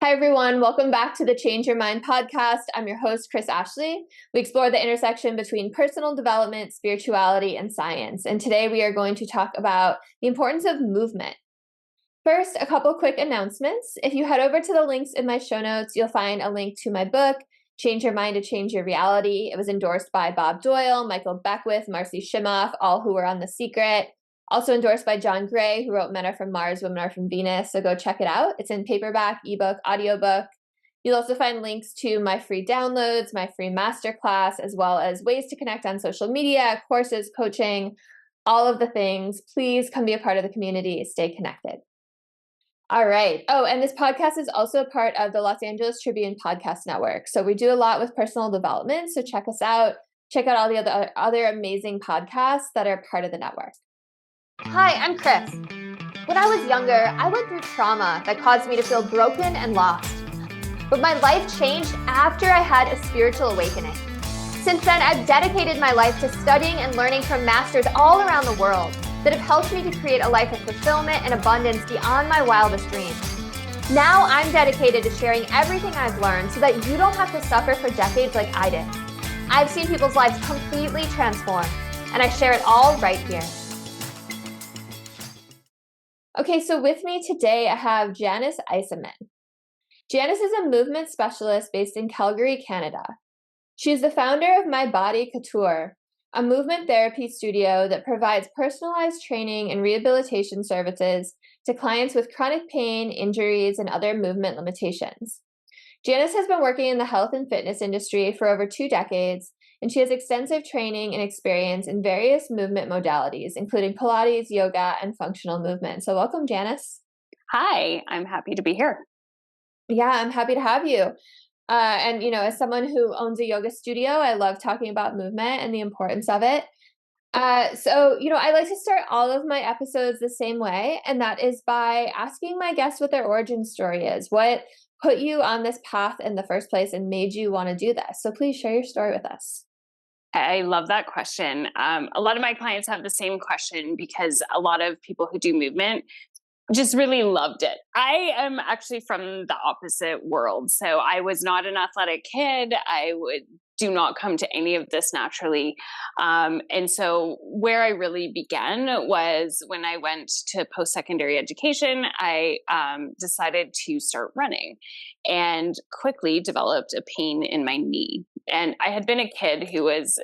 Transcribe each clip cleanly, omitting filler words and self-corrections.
Hi, everyone. Welcome back to the Change Your Mind podcast. I'm your host, Kris Ashley. We explore the intersection between personal development, spirituality, and science. And today we are going to talk about the importance of movement. First, a couple quick announcements. If you head over to the links in my show notes, you'll find a link to my book, Change Your Mind to Change Your Reality. It was endorsed by Bob Doyle, Michael Beckwith, Marcy Shimoff, all who were on The Secret. Also endorsed by John Gray, who wrote Men Are From Mars, Women Are From Venus. So go check it out. It's in paperback, ebook, audiobook. You'll also find links to my free downloads, my free masterclass, as well as ways to connect on social media, courses, coaching, all of the things. Please come be a part of the community. Stay connected. All right. Oh, and this podcast is also a part of the Los Angeles Tribune Podcast Network. So we do a lot with personal development. So check us out. Check out all the other amazing podcasts that are part of the network. Hi, I'm Kris. When I was younger, I went through trauma that caused me to feel broken and lost. But my life changed after I had a spiritual awakening. Since then, I've dedicated my life to studying and learning from masters all around the world that have helped me to create a life of fulfillment and abundance beyond my wildest dreams. Now I'm dedicated to sharing everything I've learned so that you don't have to suffer for decades like I did. I've seen people's lives completely transform, and I share it all right here. Okay, so with me today, I have Janis Isaman. Janis is a movement specialist based in Calgary, Canada. She is the founder of My Body Couture, a movement therapy studio that provides personalized training and rehabilitation services to clients with chronic pain, injuries, and other movement limitations. Janis has been working in the health and fitness industry for over 2 decades, and she has extensive training and experience in various movement modalities, including Pilates, yoga, and functional movement. So welcome, Janis. Hi, I'm happy to be here. Yeah, I'm happy to have you. And, as someone who owns a yoga studio, I love talking about movement and the importance of it. So, I like to start all of my episodes the same way, and that is by asking my guests what their origin story is. What put you on this path in the first place and made you want to do this? So please share your story with us. I love that question. A lot of my clients have the same question because a lot of people who do movement just really loved it. I am actually from the opposite world. So I was not an athletic kid. I do not come to any of this naturally. And so where I really began was when I went to post-secondary education, I decided to start running and quickly developed a pain in my knee. And I had been a kid who was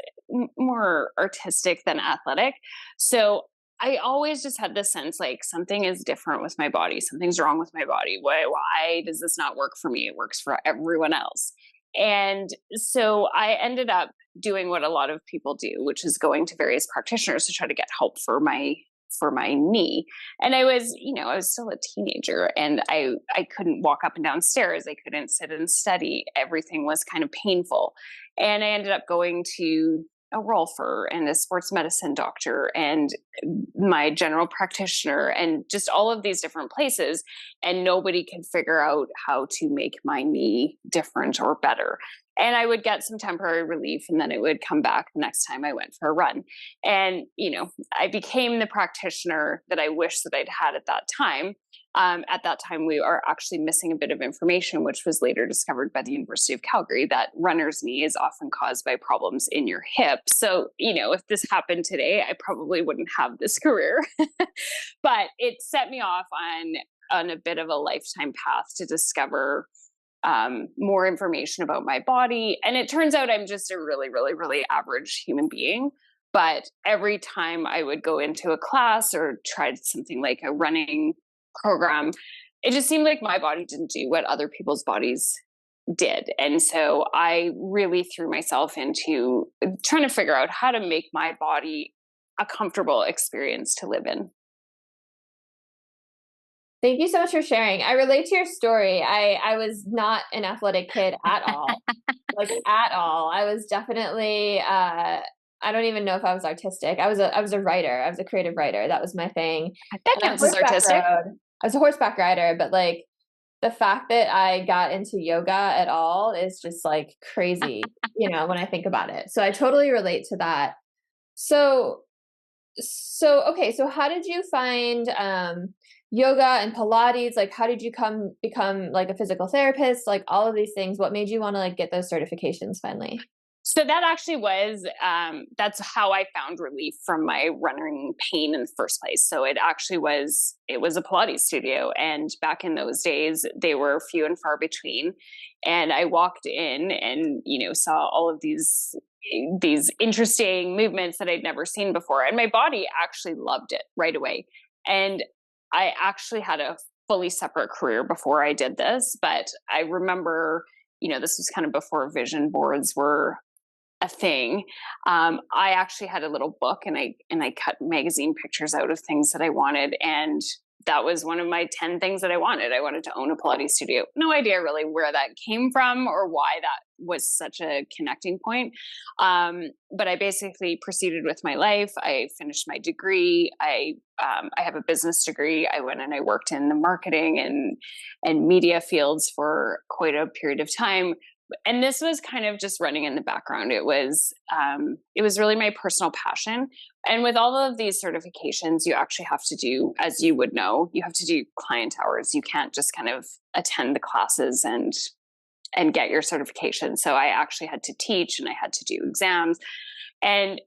more artistic than athletic. So I always just had this sense like something is different with my body. Something's wrong with my body. Why does this not work for me? It works for everyone else. And so I ended up doing what a lot of people do, which is going to various practitioners to try to get help for my knee. And I was still a teenager, and I couldn't walk up and down stairs. I couldn't sit and study. Everything was kind of painful. And I ended up going to a rolfer and a sports medicine doctor and my general practitioner and just all of these different places. And nobody could figure out how to make my knee different or better. And I would get some temporary relief, and then it would come back the next time I went for a run. And, I became the practitioner that I wish that I'd had at that time. At that time, we are actually missing a bit of information, which was later discovered by the University of Calgary, that runner's knee is often caused by problems in your hip. So, if this happened today, I probably wouldn't have this career. But it set me off on a bit of a lifetime path to discover more information about my body. And it turns out I'm just a really, really, really average human being. But every time I would go into a class or tried something like a running program, it just seemed like my body didn't do what other people's bodies did. And so I really threw myself into trying to figure out how to make my body a comfortable experience to live in. Thank you so much for sharing. I relate to your story. I was not an athletic kid at all, like at all. I was definitely, I don't even know if I was artistic. I was a writer. I was a creative writer. That was my thing. That counts as artistic. I was a horseback rider, but like the fact that I got into yoga at all is just like crazy, when I think about it. So I totally relate to that. So okay. So how did you find, yoga and Pilates? Like, how did you become like a physical therapist? Like all of these things, what made you want to like get those certifications finally? So that actually was, that's how I found relief from my running pain in the first place. So it was a Pilates studio. And back in those days, they were few and far between. And I walked in and, saw all of these interesting movements that I'd never seen before. And my body actually loved it right away. And I actually had a fully separate career before I did this, but I remember, this was kind of before vision boards were a thing. I actually had a little book and I cut magazine pictures out of things that I wanted. And that was one of my 10 things that I wanted. I wanted to own a Pilates studio. No idea really where that came from or why that was such a connecting point. But I basically proceeded with my life. I finished my degree. I have a business degree. I went and I worked in the marketing and media fields for quite a period of time. And this was kind of just running in the background. It was really my personal passion. And with all of these certifications, you actually have to do, as you would know, you have to do client hours. You can't just kind of attend the classes and get your certification. So I actually had to teach and I had to do exams. And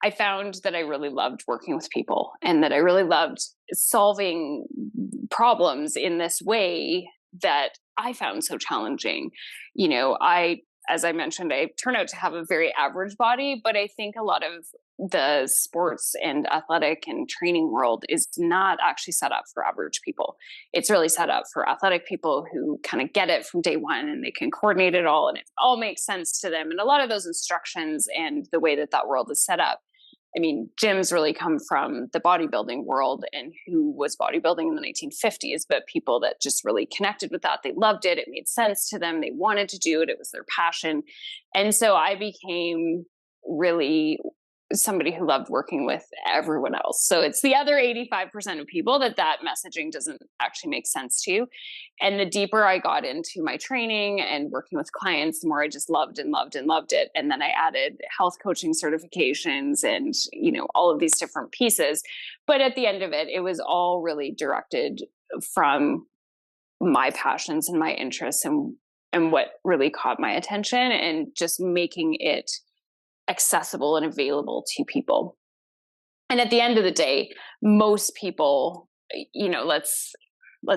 I found that I really loved working with people and that I really loved solving problems in this way that I found so challenging. As I mentioned, I turn out to have a very average body, but I think a lot of the sports and athletic and training world is not actually set up for average people. It's really set up for athletic people who kind of get it from day one and they can coordinate it all and it all makes sense to them. And a lot of those instructions and the way that world is set up, I mean, gyms really come from the bodybuilding world and who was bodybuilding in the 1950s, but people that just really connected with that, they loved it. It made sense to them. They wanted to do it. It was their passion. And so I became really somebody who loved working with everyone else. So it's the other 85% of people that messaging doesn't actually make sense to. And the deeper I got into my training and working with clients, the more I just loved and loved and loved it. And then I added health coaching certifications and, all of these different pieces. But at the end of it, it was all really directed from my passions and my interests and what really caught my attention and just making it accessible and available to people. And at the end of the day, most people, let's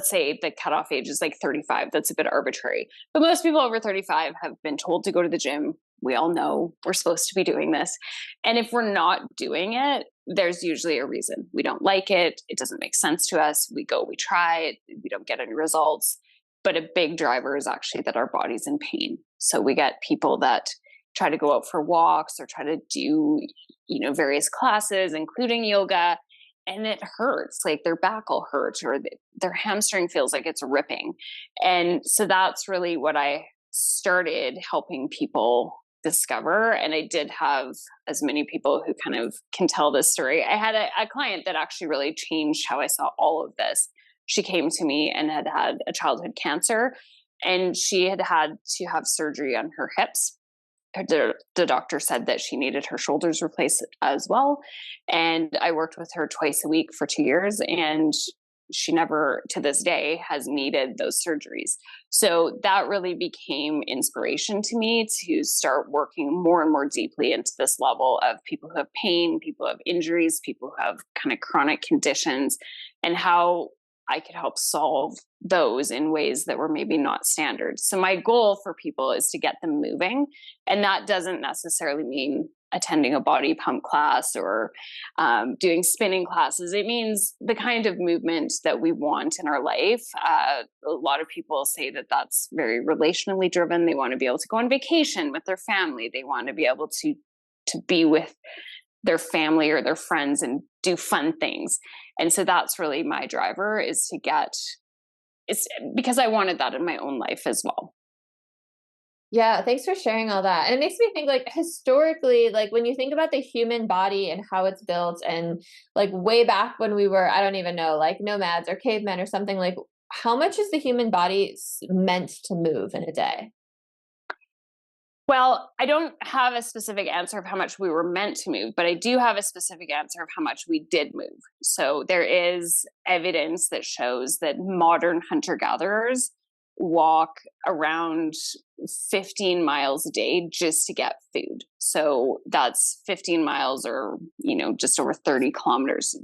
say the cutoff age is like 35. That's a bit arbitrary, but most people over 35 have been told to go to the gym. We all know we're supposed to be doing this. And if we're not doing it, there's usually a reason. We don't like it. It doesn't make sense to us. We try it. We don't get any results. But a big driver is actually that our body's in pain. So we get people that try to go out for walks or try to do, various classes, including yoga, and it hurts. Like their back will hurt or their hamstring feels like it's ripping. And so that's really what I started helping people discover. And I did have as many people who kind of can tell this story. I had a client that actually really changed how I saw all of this. She came to me and had a childhood cancer, and she had to have surgery on her hips. The doctor said that she needed her shoulders replaced as well. And I worked with her twice a week for 2 years, and she never to this day has needed those surgeries. So that really became inspiration to me to start working more and more deeply into this level of people who have pain, people who have injuries, people who have kind of chronic conditions, and how I could help solve those in ways that were maybe not standard. So my goal for people is to get them moving. And that doesn't necessarily mean attending a body pump class or doing spinning classes. It means the kind of movement that we want in our life. A lot of people say that that's very relationally driven. They want to be able to go on vacation with their family. They want to be able to be with their family or their friends and do fun things. And so that's really my driver, is it's because I wanted that in my own life as well. Yeah, thanks for sharing all that. And it makes me think, like, historically, like when you think about the human body and how it's built, and like way back when we were, I don't even know, like nomads or cavemen or something, like how much is the human body meant to move in a day? Well, I don't have a specific answer of how much we were meant to move, but I do have a specific answer of how much we did move. So there is evidence that shows that modern hunter gatherers walk around 15 miles a day just to get food. So that's 15 miles or, just over 30 kilometers.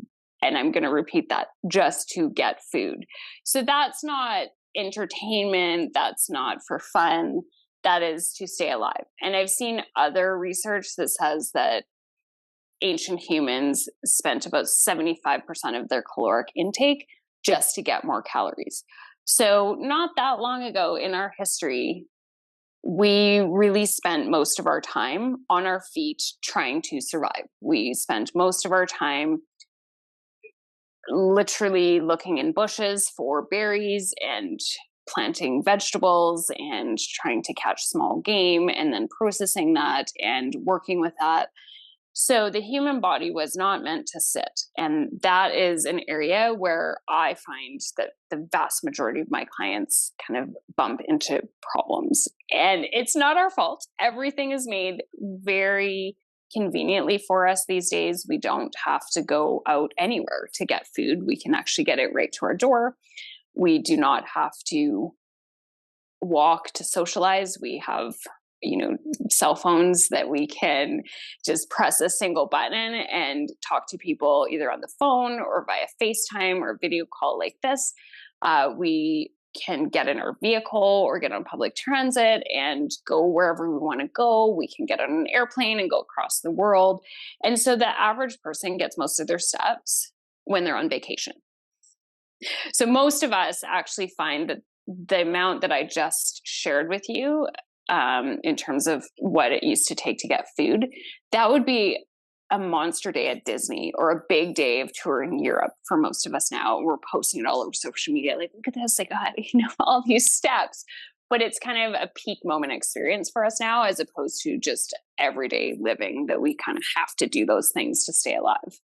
And I'm going to repeat that, just to get food. So that's not entertainment. That's not for fun. That is to stay alive. And I've seen other research that says that ancient humans spent about 75% of their caloric intake just to get more calories. So not that long ago in our history, we really spent most of our time on our feet trying to survive. We spent most of our time literally looking in bushes for berries and planting vegetables and trying to catch small game and then processing that and working with that. So the human body was not meant to sit. And that is an area where I find that the vast majority of my clients kind of bump into problems. And it's not our fault. Everything is made very conveniently for us these days. We don't have to go out anywhere to get food. We can actually get it right to our door. We do not have to walk to socialize. We have, cell phones that we can just press a single button and talk to people either on the phone or via FaceTime or video call like this. We can get in our vehicle or get on public transit and go wherever we want to go. We can get on an airplane and go across the world. And so the average person gets most of their steps when they're on vacation. So most of us actually find that the amount that I just shared with you, in terms of what it used to take to get food, that would be a monster day at Disney or a big day of touring Europe for most of us now. We're posting it all over social media. Like, look at this, I got, all these steps. But it's kind of a peak moment experience for us now, as opposed to just everyday living that we kind of have to do those things to stay alive.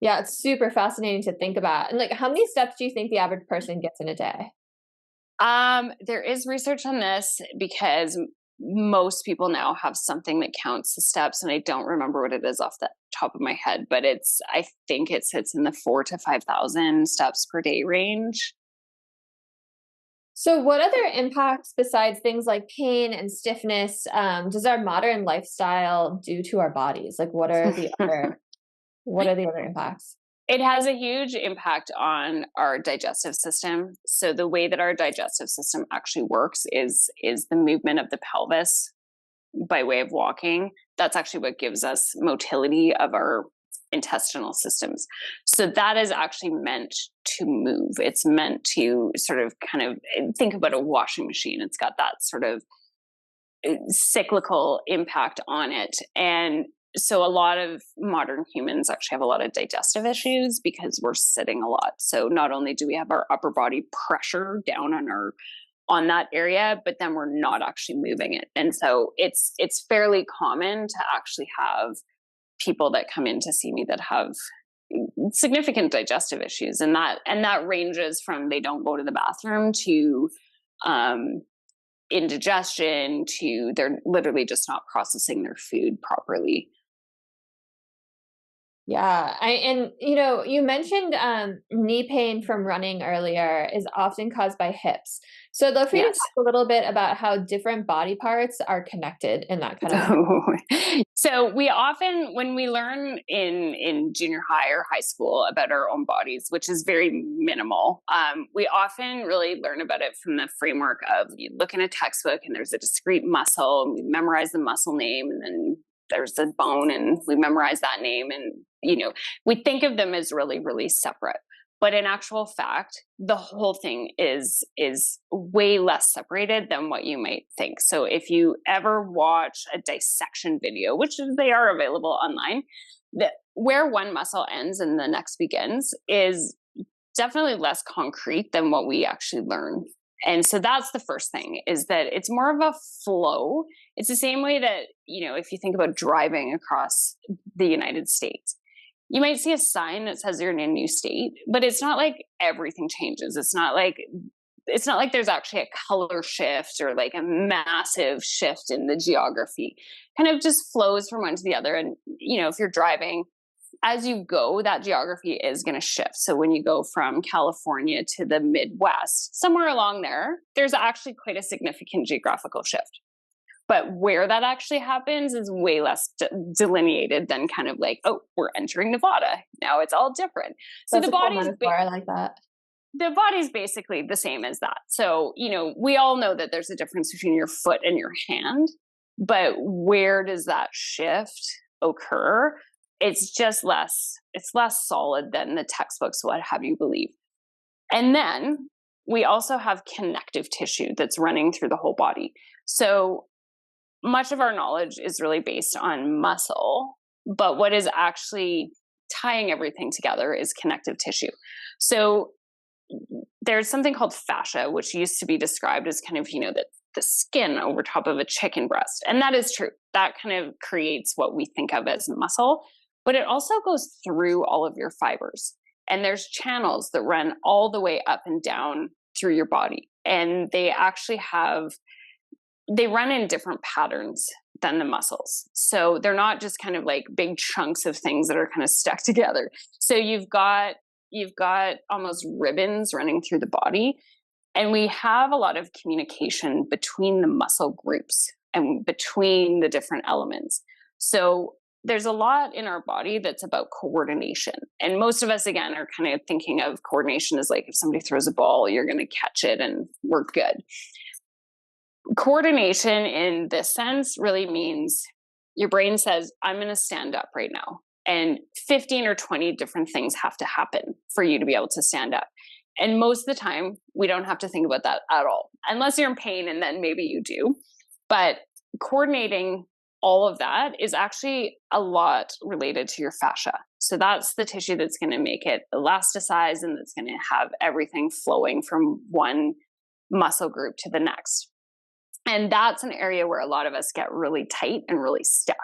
Yeah, it's super fascinating to think about. And how many steps do you think the average person gets in a day? There is research on this because most people now have something that counts the steps, and I don't remember what it is off the top of my head, but I think it sits in the 4,000 to 5,000 steps per day range. So what other impacts besides things like pain and stiffness does our modern lifestyle do to our bodies? What are the other impacts? It has a huge impact on our digestive system. So the way that our digestive system actually works is the movement of the pelvis by way of walking. That's actually what gives us motility of our intestinal systems. So that is actually meant to move. It's meant to sort of kind of think about a washing machine. It's got that sort of cyclical impact on it. And so a lot of modern humans actually have a lot of digestive issues because we're sitting a lot. So not only do we have our upper body pressure down on that area, but then we're not actually moving it. And so it's fairly common to actually have people that come in to see me that have significant digestive issues. And that ranges from they don't go to the bathroom to indigestion to they're literally just not processing their food properly. Yeah. You mentioned knee pain from running earlier is often caused by hips. So I'd love for you to Yes. talk a little bit about how different body parts are connected in that kind of. So we often, when we learn in junior high or high school about our own bodies, which is very minimal, we often really learn about it from the framework of you look in a textbook and there's a discrete muscle and we memorize the muscle name, and then there's a bone and we memorize that name, and we think of them as really, really separate. But in actual fact, the whole thing is way less separated than what you might think. So if you ever watch a dissection video, which they are available online, where one muscle ends and the next begins is definitely less concrete than what we actually learn. And so that's the first thing, is that it's more of a flow. It's the same way that, if you think about driving across the United States, you might see a sign that says you're in a new state, but it's not like everything changes. It's not like it's not like there's actually a color shift or like a massive shift in the geography. Kind of just flows from one to the other. And, if you're driving, as you go, that geography is going to shift. So when you go from California to the Midwest, somewhere along there, there's actually quite a significant geographical shift. But where that actually happens is way less delineated than kind of like, oh, we're entering Nevada. Now it's all different. So That's the a cool body's metaphor. I like that. The body's basically the same as that. So, we all know that there's a difference between your foot and your hand, but where does that shift occur? It's less solid than the textbooks would have you believe. And then we also have connective tissue that's running through the whole body. So much of our knowledge is really based on muscle, but what is actually tying everything together is connective tissue. So there's something called fascia, which used to be described as kind of, the skin over top of a chicken breast. And that is true. That kind of creates what we think of as muscle, but it also goes through all of your fibers. And there's channels that run all the way up and down through your body. And they run in different patterns than the muscles. So they're not just kind of like big chunks of things that are kind of stuck together. So you've got almost ribbons running through the body. And we have a lot of communication between the muscle groups and between the different elements. So there's a lot in our body that's about coordination. And most of us, again, are kind of thinking of coordination as like if somebody throws a ball, you're going to catch it and we're good. Coordination in this sense really means your brain says, I'm going to stand up right now. And 15 or 20 different things have to happen for you to be able to stand up. And most of the time, we don't have to think about that at all, unless you're in pain, and then maybe you do. But coordinating all of that is actually a lot related to your fascia. So that's the tissue that's going to make it elasticize and that's going to have everything flowing from one muscle group to the next. And that's an area where a lot of us get really tight and really stuck.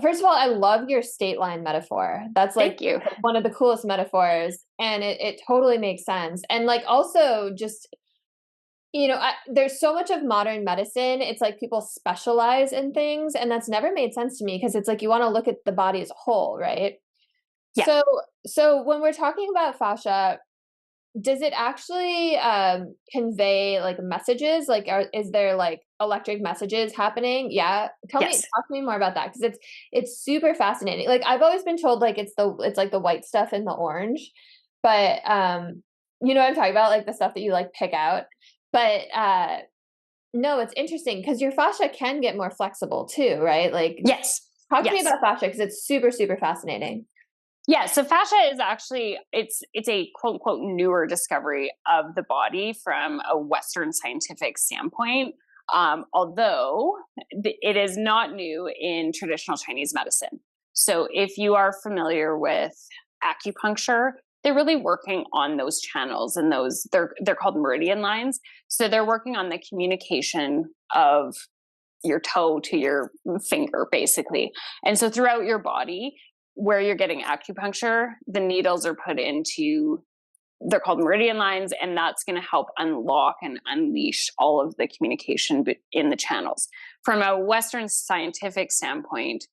First of all, I love your state line metaphor. That's like one of the coolest metaphors, and it totally makes sense. And like also just, there's so much of modern medicine. It's like people specialize in things, and that's never made sense to me because it's like you want to look at the body as a whole, right? Yeah. So when we're talking about fascia, does it actually convey like messages? Like, is there like electric messages happening? Yeah. Talk to me more about that, because it's super fascinating. Like I've always been told like it's like the white stuff in the orange, but you know what I'm talking about, like the stuff that you like pick out. But no, it's interesting because your fascia can get more flexible too, right? Like talk to me about fascia because it's super, super fascinating. Yeah, so fascia is actually, it's a quote unquote newer discovery of the body from a Western scientific standpoint, although it is not new in traditional Chinese medicine. So if you are familiar with acupuncture, they're really working on those channels, and they're called meridian lines. So they're working on the communication of your toe to your finger, basically. And so throughout your body, where you're getting acupuncture, the needles are put into, they're called meridian lines, and that's going to help unlock and unleash all of the communication in the channels. From a Western scientific standpoint,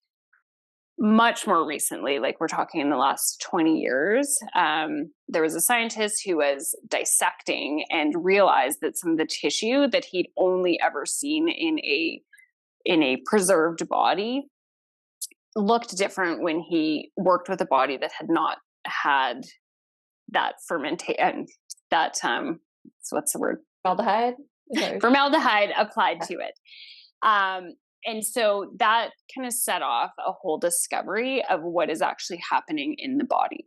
much more recently, like we're talking in the last 20 years, there was a scientist who was dissecting and realized that some of the tissue that he'd only ever seen in a preserved body looked different when he worked with a body that had not had that fermentation, that what's the word? Formaldehyde applied to it. And so that kind of set off a whole discovery of what is actually happening in the body.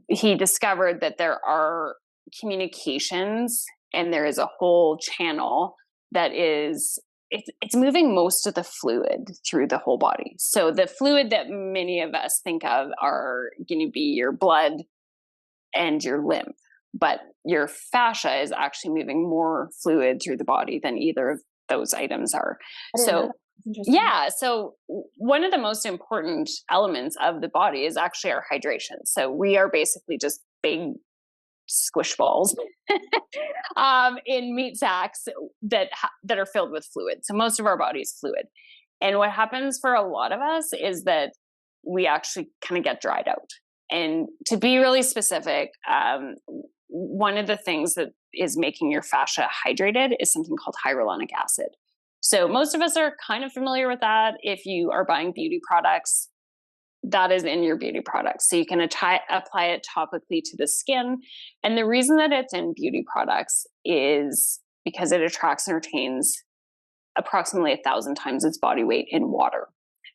He discovered that there are communications, and there is a whole channel that is, it's moving most of the fluid through the whole body. So the fluid that many of us think of are going to be your blood and your lymph, but your fascia is actually moving more fluid through the body than either of those items are. So yeah, so one of the most important elements of the body is actually our hydration. So we are basically just big squish balls in meat sacks that are filled with fluid. So most of our body is fluid. And what happens for a lot of us is that we actually kind of get dried out. And to be really specific, one of the things that is making your fascia hydrated is something called hyaluronic acid. So most of us are kind of familiar with that. If you are buying beauty products, that is in your beauty products. So you can apply it topically to the skin. And the reason that it's in beauty products is because it attracts and retains approximately 1,000 times its body weight in water.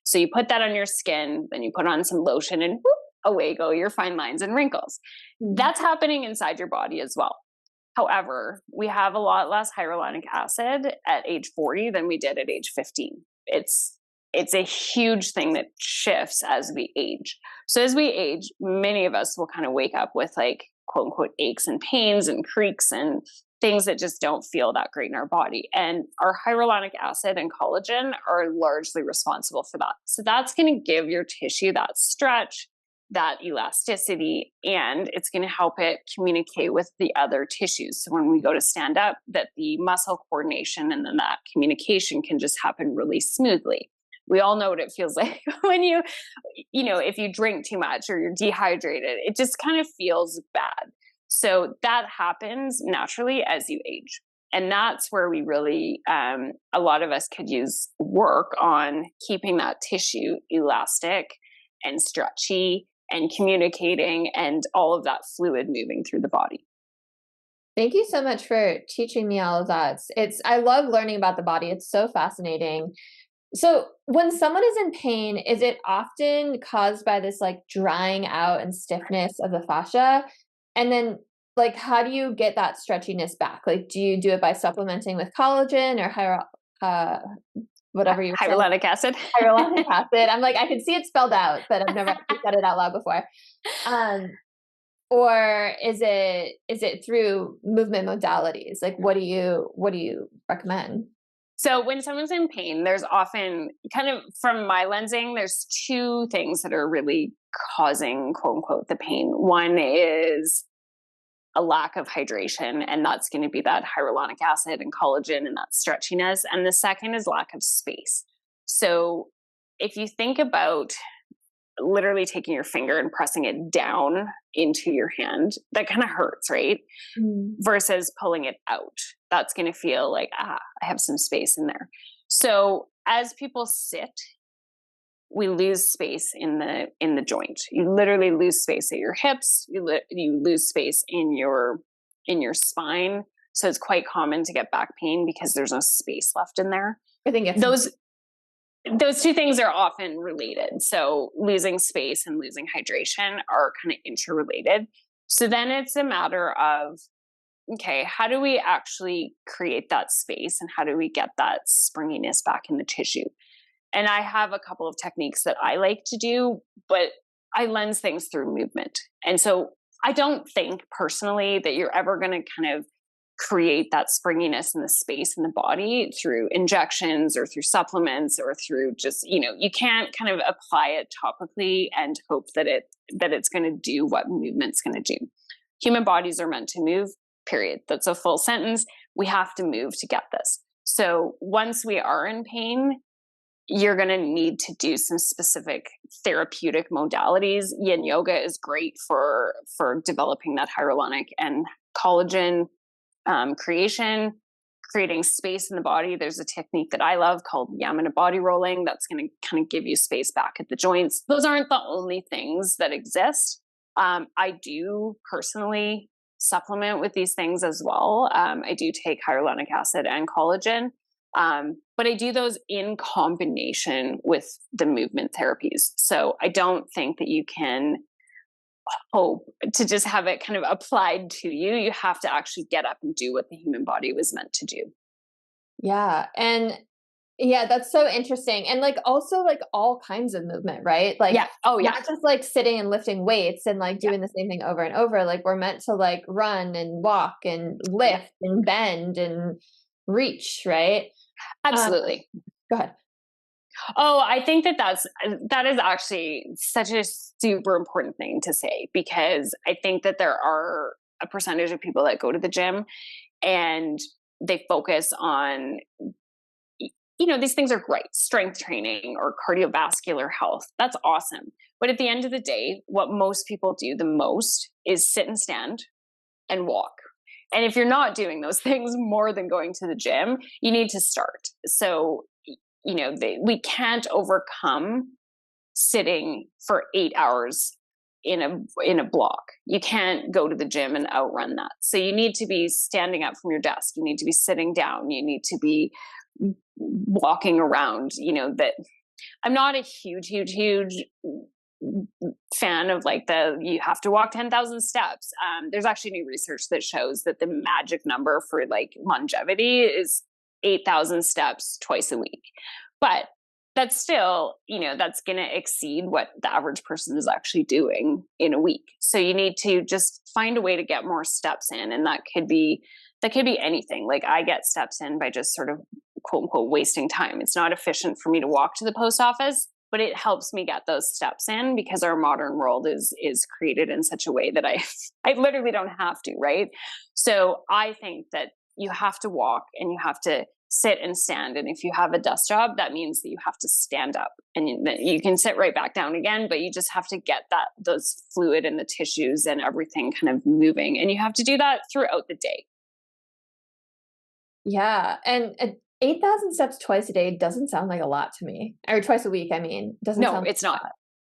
So you put that on your skin, then you put on some lotion, and whoop, away go your fine lines and wrinkles. That's happening inside your body as well. However, we have a lot less hyaluronic acid at age 40 than we did at age 15. It's a huge thing that shifts as we age. So as we age, many of us will kind of wake up with like quote unquote aches and pains and creaks and things that just don't feel that great in our body. And our hyaluronic acid and collagen are largely responsible for that. So that's going to give your tissue that stretch, that elasticity, and it's going to help it communicate with the other tissues. So when we go to stand up, that the muscle coordination and then that communication can just happen really smoothly. We all know what it feels like when if you drink too much or you're dehydrated, it just kind of feels bad. So that happens naturally as you age. And that's where we really, a lot of us could use work on keeping that tissue elastic and stretchy and communicating and all of that fluid moving through the body. Thank you so much for teaching me all of that. I love learning about the body. It's so fascinating. So when someone is in pain, is it often caused by this like drying out and stiffness of the fascia? And then like, how do you get that stretchiness back? Like, do you do it by supplementing with collagen or whatever you're saying? Hyaluronic acid. Hyaluronic acid. I'm like, I can see it spelled out, but I've never actually said it out loud before. Or is it through movement modalities? Like, what do you recommend? So when someone's in pain, there's often kind of, from my lensing, there's two things that are really causing quote unquote the pain. One is a lack of hydration, and that's going to be that hyaluronic acid and collagen and that stretchiness. And the second is lack of space. So if you think about literally taking your finger and pressing it down into your hand, that kind of hurts, right? Versus pulling it out. That's going to feel like, I have some space in there. So as people sit, we lose space in the joint. You literally lose space at your hips. You lose space in your spine. So it's quite common to get back pain because there's no space left in there. I think it's those two things are often related. So losing space and losing hydration are kind of interrelated. So then it's a matter of, okay, how do we actually create that space and how do we get that springiness back in the tissue? And I have a couple of techniques that I like to do, but I lens things through movement. And so I don't think personally that you're ever going to kind of create that springiness in the space in the body through injections or through supplements or through just, you can't kind of apply it topically and hope that it's going to do what movement's going to do. Human bodies are meant to move, period. That's a full sentence. We have to move to get this. So once we are in pain, you're going to need to do some specific therapeutic modalities. Yin yoga is great for developing that hyaluronic and collagen creating space in the body. There's a technique that I love called Yamana body rolling that's going to kind of give you space back at the joints. Those aren't the only things that exist. I do personally supplement with these things as well. I do take hyaluronic acid and collagen. But I do those in combination with the movement therapies. So I don't think that you can hope to just have it kind of applied to you. You have to actually get up and do what the human body was meant to do. Yeah. And yeah, that's so interesting. And like also like all kinds of movement, right? Like, yeah. Oh yeah. Not just like sitting and lifting weights and like doing the same thing over and over. Like we're meant to like run and walk and lift and bend and reach, right? Absolutely. Go ahead. Oh, I think that is actually such a super important thing to say, because I think that there are a percentage of people that go to the gym and they focus on, these things are great, strength training or cardiovascular health. That's awesome. But at the end of the day, what most people do the most is sit and stand and walk. And if you're not doing those things more than going to the gym, you need to start. So, we can't overcome sitting for 8 hours in a block. You can't go to the gym and outrun that. So you need to be standing up from your desk. You need to be sitting down. You need to be walking around. That I'm not a huge fan of you have to walk 10,000 steps. There's actually new research that shows that the magic number for longevity is 8,000 steps twice a week. But that's still, that's going to exceed what the average person is actually doing in a week. So you need to just find a way to get more steps in. And that could be anything. I get steps in by just sort of quote unquote wasting time. It's not efficient for me to walk to the post office, but it helps me get those steps in because our modern world is created in such a way that I literally don't have to, right? So I think that you have to walk and you have to sit and stand. And if you have a desk job, that means that you have to stand up and you can sit right back down again, but you just have to get those fluid and the tissues and everything kind of moving. And you have to do that throughout the day. Yeah. And 8,000 steps twice a day doesn't sound like a lot to me, or twice a week. I mean, doesn't sound it's not.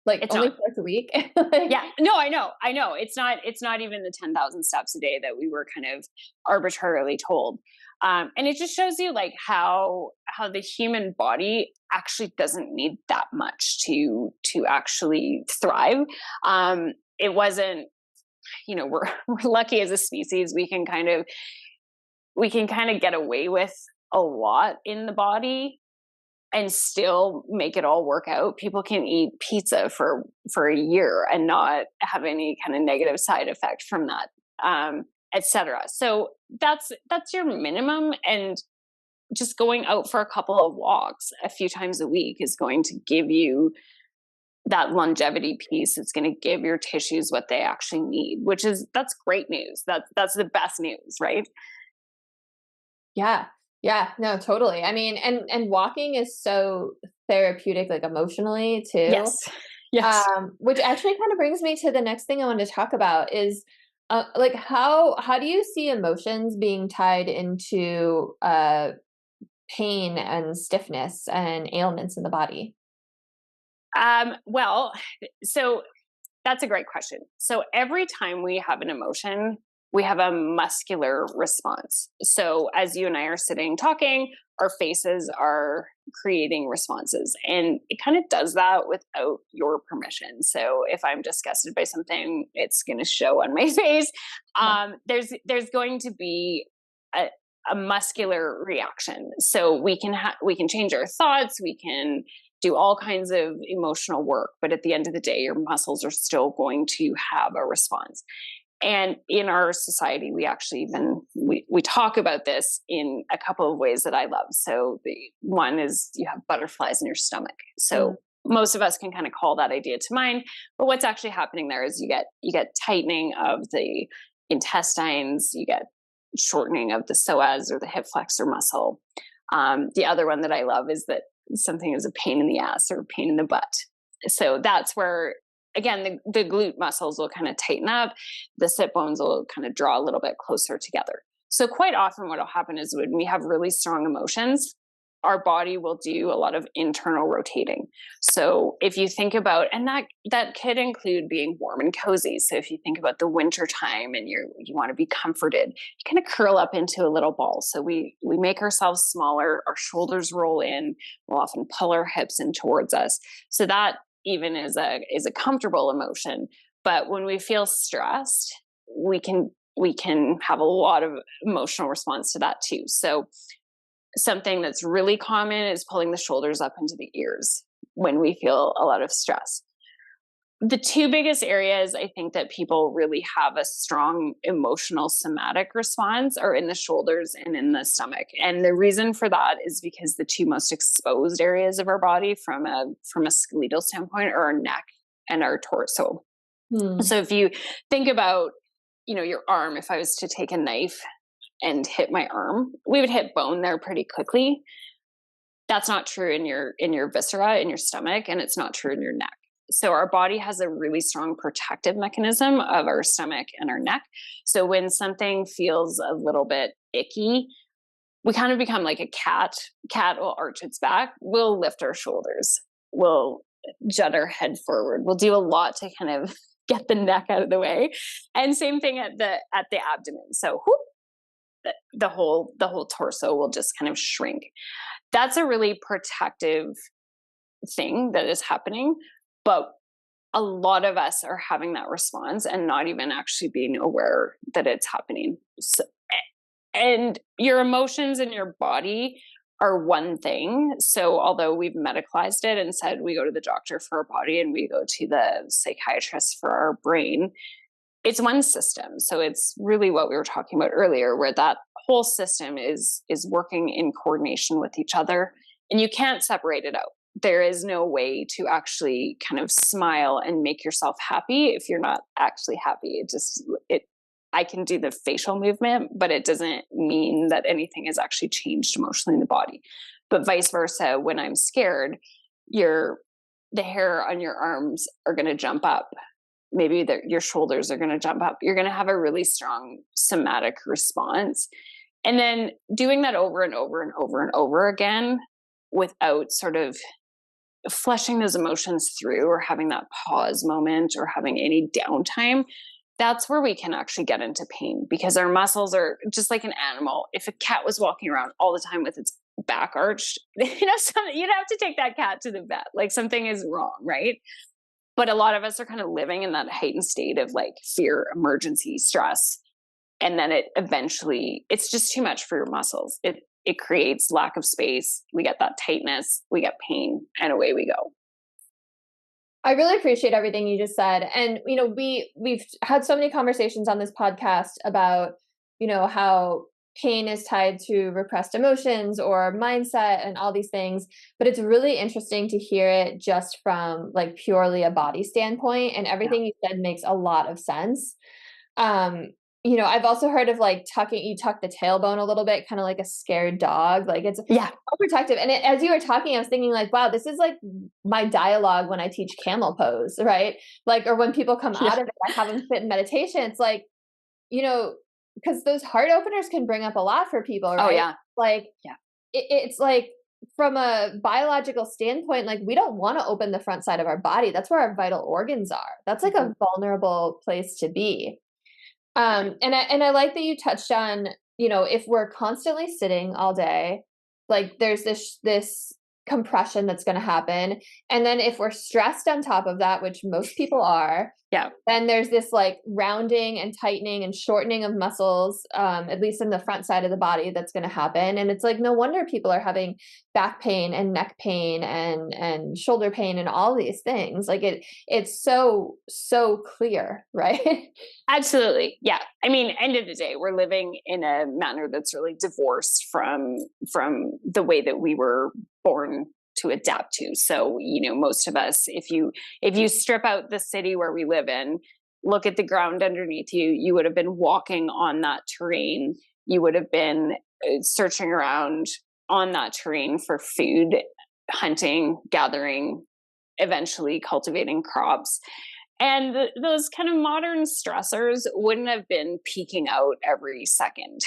It's only twice a week. Yeah, no, I know. It's not even the 10,000 steps a day that we were kind of arbitrarily told. And it just shows you how the human body actually doesn't need that much to actually thrive. It wasn't, we're lucky as a species. We can kind of get away with a lot in the body and still make it all work out. People can eat pizza for a year and not have any kind of negative side effect from that, etc. So that's your minimum. And just going out for a couple of walks a few times a week is going to give you that longevity piece. It's going to give your tissues what they actually need, that's great news. That's the best news, right? Yeah. Yeah, no, totally. I mean, and walking is so therapeutic, emotionally too. Yes. Which actually kind of brings me to the next thing I wanted to talk about is, how do you see emotions being tied into pain and stiffness and ailments in the body? Well, so that's a great question. So every time we have an emotion, we have a muscular response. So as you and I are sitting talking, our faces are creating responses, and it kind of does that without your permission. So if I'm disgusted by something, it's going to show on my face. There's going to be a muscular reaction. So we can change our thoughts. We can do all kinds of emotional work, but at the end of the day, your muscles are still going to have a response. And in our society, we actually we talk about this in a couple of ways that I love. So the one is you have butterflies in your stomach. So most of us can kind of call that idea to mind. But what's actually happening there is you get tightening of the intestines, you get shortening of the psoas or the hip flexor muscle. The other one that I love is that something is a pain in the ass or a pain in the butt. So that's where, again, the glute muscles will kind of tighten up. The sit bones will kind of draw a little bit closer together. So quite often what will happen is when we have really strong emotions, our body will do a lot of internal rotating. So if you think about, and that could include being warm and cozy. So if you think about the winter time and you want to be comforted, you kind of curl up into a little ball. So we make ourselves smaller, our shoulders roll in, we'll often pull our hips in towards us. So that even is a comfortable emotion. But when we feel stressed, we can have a lot of emotional response to that too. So something that's really common is pulling the shoulders up into the ears when we feel a lot of stress. The two biggest areas I think that people really have a strong emotional somatic response are in the shoulders and in the stomach. And the reason for that is because the two most exposed areas of our body from a skeletal standpoint are our neck and our torso. So if you think about, your arm, if I was to take a knife and hit my arm, we would hit bone there pretty quickly. That's not true in your viscera, in your stomach, and it's not true in your neck. So our body has a really strong protective mechanism of our stomach and our neck. So when something feels a little bit icky, we kind of become like a cat. Cat will arch its back. We'll lift our shoulders. We'll jut our head forward. We'll do a lot to kind of get the neck out of the way. And same thing at the abdomen. So whoop, the whole torso will just kind of shrink. That's a really protective thing that is happening. But a lot of us are having that response and not even actually being aware that it's happening. So, and your emotions in your body are one thing. So although we've medicalized it and said we go to the doctor for our body and we go to the psychiatrist for our brain, it's one system. So it's really what we were talking about earlier, where that whole system is working in coordination with each other, and you can't separate it out. There is no way to actually kind of smile and make yourself happy if you're not actually happy. I can do the facial movement, but it doesn't mean that anything has actually changed emotionally in the body. But vice versa, when I'm scared, the hair on your arms are going to jump up. Maybe your shoulders are going to jump up. You're going to have a really strong somatic response. And then doing that over and over and over and over again without sort of flushing those emotions through or having that pause moment or having any downtime, that's where we can actually get into pain, because our muscles are just like an animal. If a cat was walking around all the time with its back arched, you'd have to take that cat to the vet. Like something is wrong, right? But a lot of us are kind of living in that heightened state of like fear, emergency, stress. And then it's just too much for your muscles. It creates lack of space. We get that tightness, we get pain, and away we go. I really appreciate everything you just said. And, we've had so many conversations on this podcast about, how pain is tied to repressed emotions or mindset and all these things. But it's really interesting to hear it just from like purely a body standpoint. And everything you said makes a lot of sense. I've also heard of like you tuck the tailbone a little bit, kind of like a scared dog. Like it's protective. And as you were talking, I was thinking like, wow, this is like my dialogue when I teach camel pose, right? Like, or when people come out of it, I have them sit in meditation. It's like, because those heart openers can bring up a lot for people, right? Oh yeah. Like, it's like from a biological standpoint, like we don't want to open the front side of our body. That's where our vital organs are. That's like a vulnerable place to be. And I like that you touched on, if we're constantly sitting all day, like there's this compression that's going to happen. And then if we're stressed on top of that, which most people are, then there's this like rounding and tightening and shortening of muscles, at least in the front side of the body, that's going to happen. And it's like, no wonder people are having back pain and neck pain and shoulder pain and all these things. Like it's so clear, right? Absolutely. Yeah. I mean, end of the day, we're living in a manner that's really divorced from the way that we were born to adapt to. So, most of us, if you strip out the city where we live in, look at the ground underneath you, you would have been walking on that terrain. You would have been searching around on that terrain for food, hunting, gathering, eventually cultivating crops. And those kind of modern stressors wouldn't have been peaking out every second.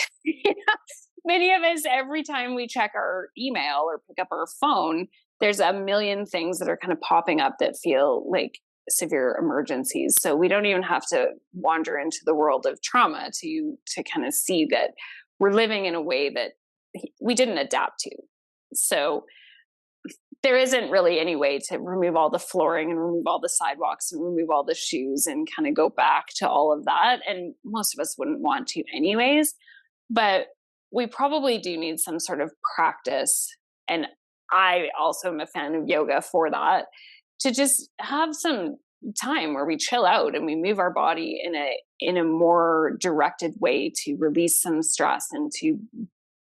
Many of us, every time we check our email or pick up our phone, there's a million things that are kind of popping up that feel like severe emergencies. So we don't even have to wander into the world of trauma to kind of see that we're living in a way that we didn't adapt to. So there isn't really any way to remove all the flooring and remove all the sidewalks and remove all the shoes and kind of go back to all of that. And most of us wouldn't want to anyways, but we probably do need some sort of practice. And I also am a fan of yoga for that, to just have some time where we chill out and we move our body in a more directed way to release some stress and to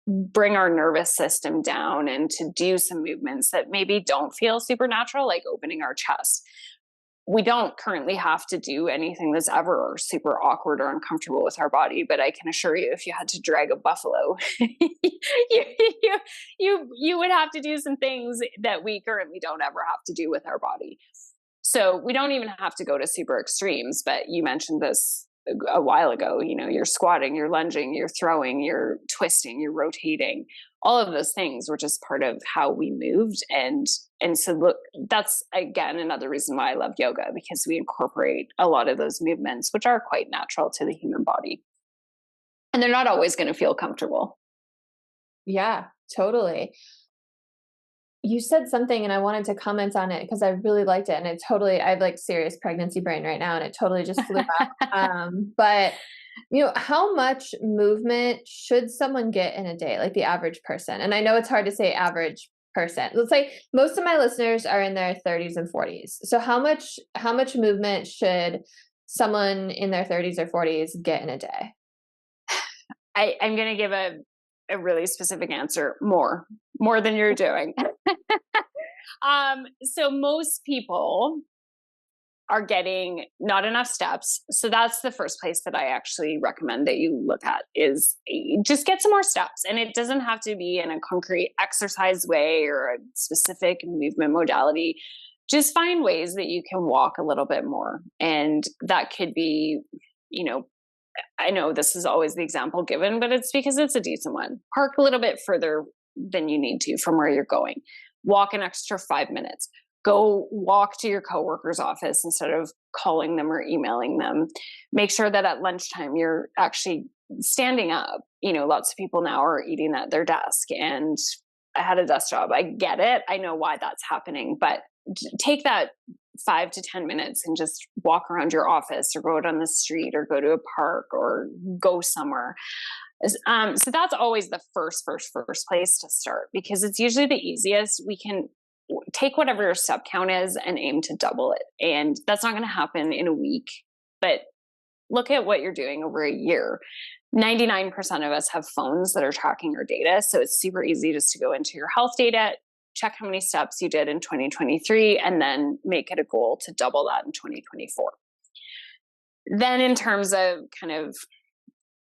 bring our nervous system down and to do some movements that maybe don't feel supernatural, like opening our chest. we don't currently have to do anything that's ever super awkward or uncomfortable with our body. But I can assure you, if you had to drag a buffalo, you would have to do some things that we currently don't ever have to do with our body. So we don't even have to go to super extremes. But you mentioned this a while ago, you're squatting, you're lunging, you're throwing, you're twisting, you're rotating. All of those things were just part of how we moved. And so look, that's again another reason why I love yoga, because we incorporate a lot of those movements, which are quite natural to the human body. And they're not always going to feel comfortable. Yeah, totally. You said something and I wanted to comment on it because I really liked it. And I have like serious pregnancy brain right now and it totally just flew back. But how much movement should someone get in a day, like the average person? And I know it's hard to say average person. Let's say most of my listeners are in their 30s and 40s. So how much movement should someone in their 30s or 40s get in a day? I'm going to give a really specific answer. More than you're doing. So most people are getting not enough steps. So that's the first place that I actually recommend that you look at, is just get some more steps. And it doesn't have to be in a concrete exercise way or a specific movement modality. Just find ways that you can walk a little bit more. And that could be, I know this is always the example given, but it's because it's a decent one. Park a little bit further than you need to from where you're going. Walk an extra 5 minutes. Go walk to your coworker's office instead of calling them or emailing them. Make sure that at lunchtime you're actually standing up. Lots of people now are eating at their desk, and I had a desk job. I get it. I know why that's happening, but take that 5 to 10 minutes and just walk around your office or go out on the street or go to a park or go somewhere. So that's always the first place to start, because it's usually the easiest. We can take whatever your step count is and aim to double it. And that's not going to happen in a week, but look at what you're doing over a year. 99% of us have phones that are tracking our data. So it's super easy just to go into your health data, check how many steps you did in 2023, and then make it a goal to double that in 2024. Then in terms of kind of,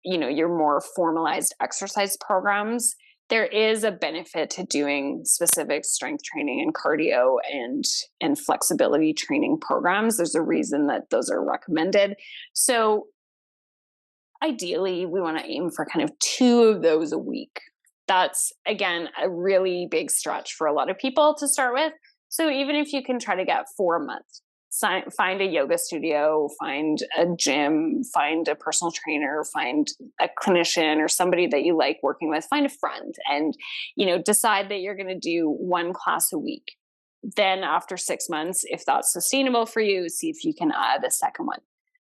your more formalized exercise programs, there is a benefit to doing specific strength training and cardio and flexibility training programs. There's a reason that those are recommended. So ideally, we want to aim for kind of 2 of those a week. That's, again, a really big stretch for a lot of people to start with. So even if you can try to get 4 a month, find a yoga studio, find a gym, find a personal trainer, find a clinician or somebody that you like working with, find a friend, and, decide that you're going to do 1 class a week. Then after 6 months, if that's sustainable for you, see if you can add a second one.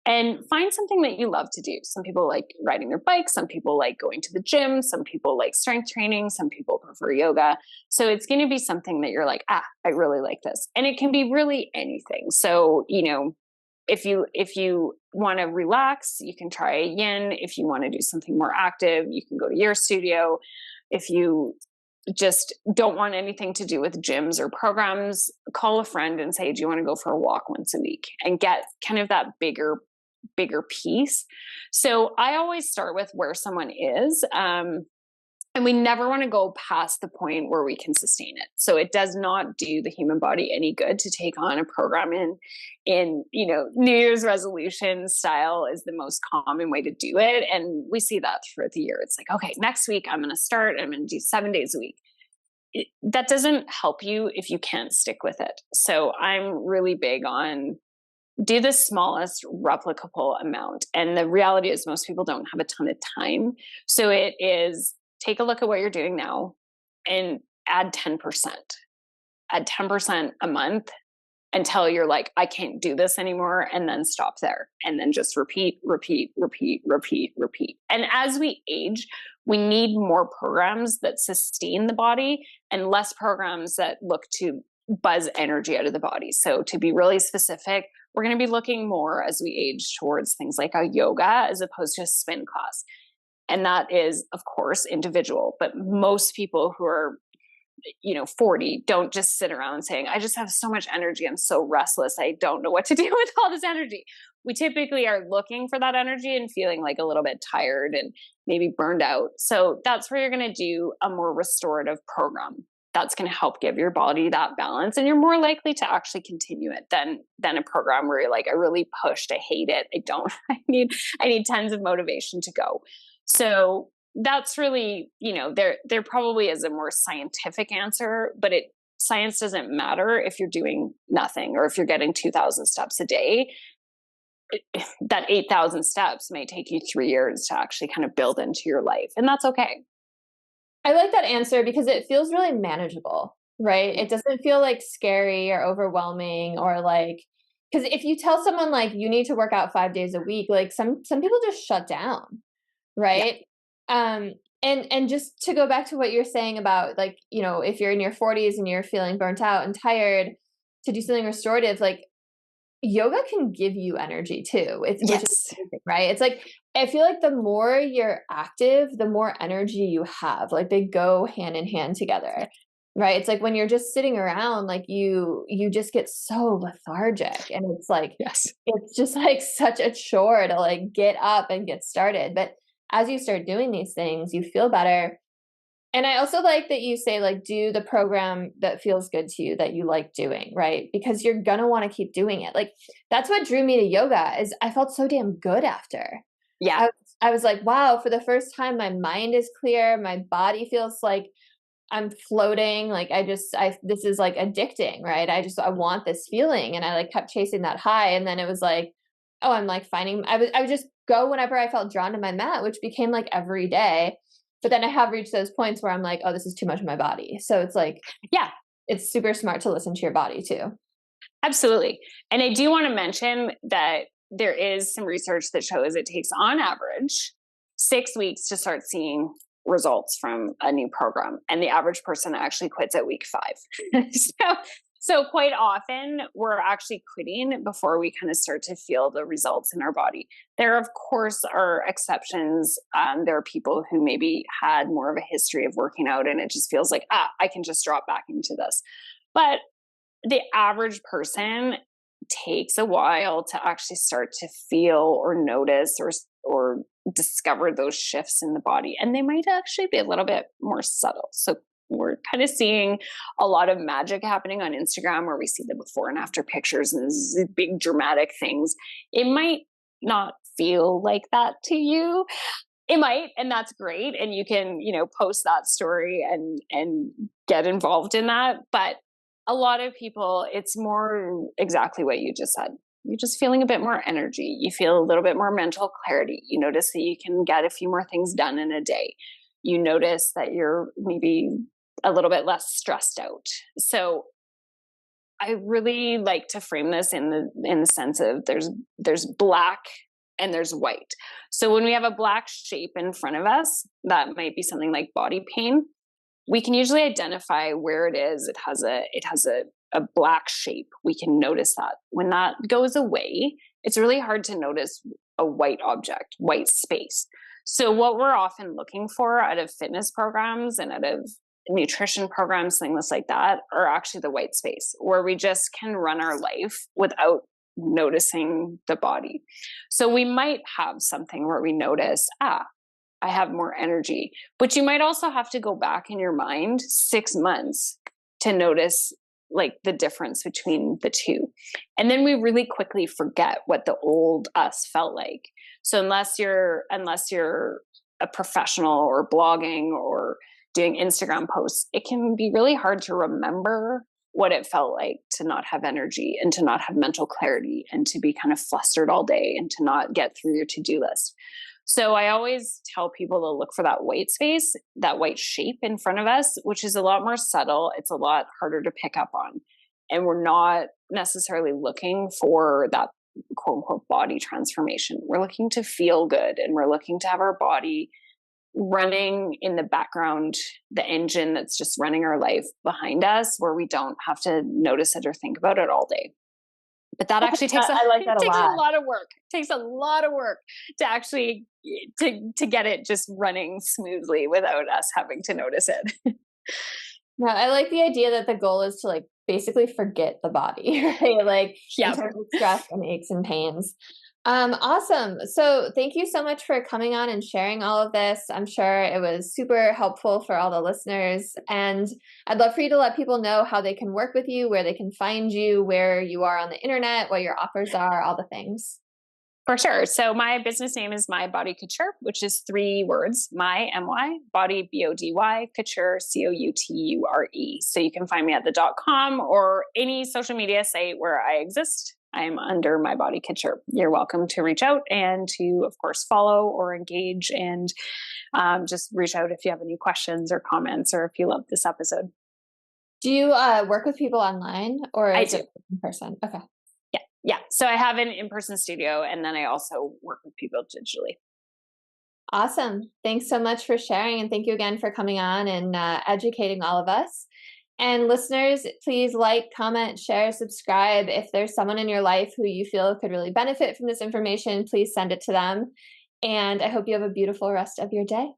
And find something that you love to do. Some people like riding their bike. Some people like going to the gym. Some people like strength training. Some people prefer yoga. So it's going to be something that you're like, I really like this. And it can be really anything. So, if you want to relax, you can try a yin. If you want to do something more active, you can go to your studio. If you just don't want anything to do with gyms or programs, call a friend and say, do you want to go for a walk once a week, and get kind of that bigger piece. So I always start with where someone is. And we never want to go past the point where we can sustain it. So it does not do the human body any good to take on a program in New Year's resolution style is the most common way to do it. And we see that throughout the year. It's like, okay, next week I'm going to start, I'm going to do 7 days a week. That doesn't help you if you can't stick with it. So I'm really big on do the smallest replicable amount. And the reality is most people don't have a ton of time. So it is take a look at what you're doing now and add 10%. Add 10% a month until you're like, I can't do this anymore. And then stop there. And then just repeat. And as we age, we need more programs that sustain the body and less programs that look to buzz energy out of the body. So to be really specific, we're going to be looking more as we age towards things like a yoga as opposed to a spin class. And that is, of course, individual. But most people who are 40, don't just sit around saying, I just have so much energy. I'm so restless. I don't know what to do with all this energy. We typically are looking for that energy and feeling like a little bit tired and maybe burned out. So that's where you're going to do a more restorative program. That's going to help give your body that balance, and you're more likely to actually continue it than a program where you're like, I really pushed, I hate it, I need tons of motivation to go. So that's really, there probably is a more scientific answer, but science doesn't matter if you're doing nothing or if you're getting 2,000 steps a day. That 8,000 steps may take you 3 years to actually kind of build into your life, and that's okay. I like that answer because it feels really manageable, right? It doesn't feel like scary or overwhelming, or like, because if you tell someone like you need to work out 5 days a week, like some people just shut down, Yeah. right? And just to go back to what you're saying about, like, if you're in your 40s and you're feeling burnt out and tired, to do something restorative, like yoga can give you energy too. Which is amazing, right? It's like, I feel like the more you're active, the more energy you have. Like they go hand in hand together, right? It's like when you're just sitting around, like you just get so lethargic, and it's like, it's just like such a chore to like get up and get started. But as you start doing these things, you feel better. And I also like that you say, like, do the program that feels good to you, that you like doing, right? Because you're gonna want to keep doing it. Like, that's what drew me to yoga, is I felt so damn good after. Yeah. I was like, wow, for the first time, my mind is clear. My body feels like I'm floating. Like this is like addicting, right? I want this feeling. And I like kept chasing that high. And then it was like, oh, I'm like I would just go whenever I felt drawn to my mat, which became like every day. But then I have reached those points where I'm like, oh, this is too much of my body. So it's like, Yeah, it's super smart to listen to your body too. absolutely. And I do want to mention that there is some research that shows it takes, on average, 6 weeks to start seeing results from a new program. And the average person actually quits at week 5. So quite often we're actually quitting before we kind of start to feel the results in our body. There, of course, are exceptions. There are people who maybe had more of a history of working out and it just feels like, I can just drop back into this. But the average person takes a while to actually start to feel or notice or discover those shifts in the body. And they might actually be a little bit more subtle. So we're kind of seeing a lot of magic happening on Instagram, where we see the before and after pictures and these big dramatic things. It might not feel like that to you. It might, and that's great. And you can, post that story and get involved in that. But a lot of people, it's more exactly what you just said. You're just feeling a bit more energy. You feel a little bit more mental clarity. You notice that you can get a few more things done in a day. You notice that you're maybe a little bit less stressed out. So I really like to frame this in the sense of there's black and there's white. So when we have a black shape in front of us, that might be something like body pain. We can usually identify where it is. It has a black shape. We can notice that. When that goes away, it's really hard to notice a white object, white space. So what we're often looking for out of fitness programs and out of nutrition programs, things like that, are actually the white space, where we just can run our life without noticing the body. So we might have something where we notice, I have more energy. But you might also have to go back in your mind 6 months to notice like the difference between the two. And then we really quickly forget what the old us felt like. So unless you're a professional or blogging or doing Instagram posts, it can be really hard to remember what it felt like to not have energy and to not have mental clarity and to be kind of flustered all day and to not get through your to-do list. So I always tell people to look for that white space, that white shape in front of us, which is a lot more subtle. It's a lot harder to pick up on. And we're not necessarily looking for that quote unquote body transformation. We're looking to feel good, and we're looking to have our body running in the background, the engine that's just running our life behind us, where we don't have to notice it or think about it all day. But that actually takes a lot of work. It takes a lot of work to actually to get it just running smoothly without us having to notice it. No, I like the idea that the goal is to like basically forget the body, right? Like in Yep. terms of stress and aches and pains. Awesome. So thank you so much for coming on and sharing all of this. I'm sure it was super helpful for all the listeners. And I'd love for you to let people know how they can work with you, where they can find you, where you are on the internet, what your offers are, all the things. For sure. So my business name is My Body Couture, which is 3 words: my, M-Y, body, B-O-D-Y, couture, C-O-U-T-U-R-E. So you can find me at the .com or any social media site where I exist. I am under My Body Couture. You're welcome to reach out and to, of course, follow or engage, and just reach out if you have any questions or comments, or if you love this episode. Do you work with people online or I is do. it in person? Okay. Yeah. So I have an in-person studio, and then I also work with people digitally. Awesome. Thanks so much for sharing. And thank you again for coming on and educating all of us. And listeners, please like, comment, share, subscribe. If there's someone in your life who you feel could really benefit from this information, please send it to them. And I hope you have a beautiful rest of your day.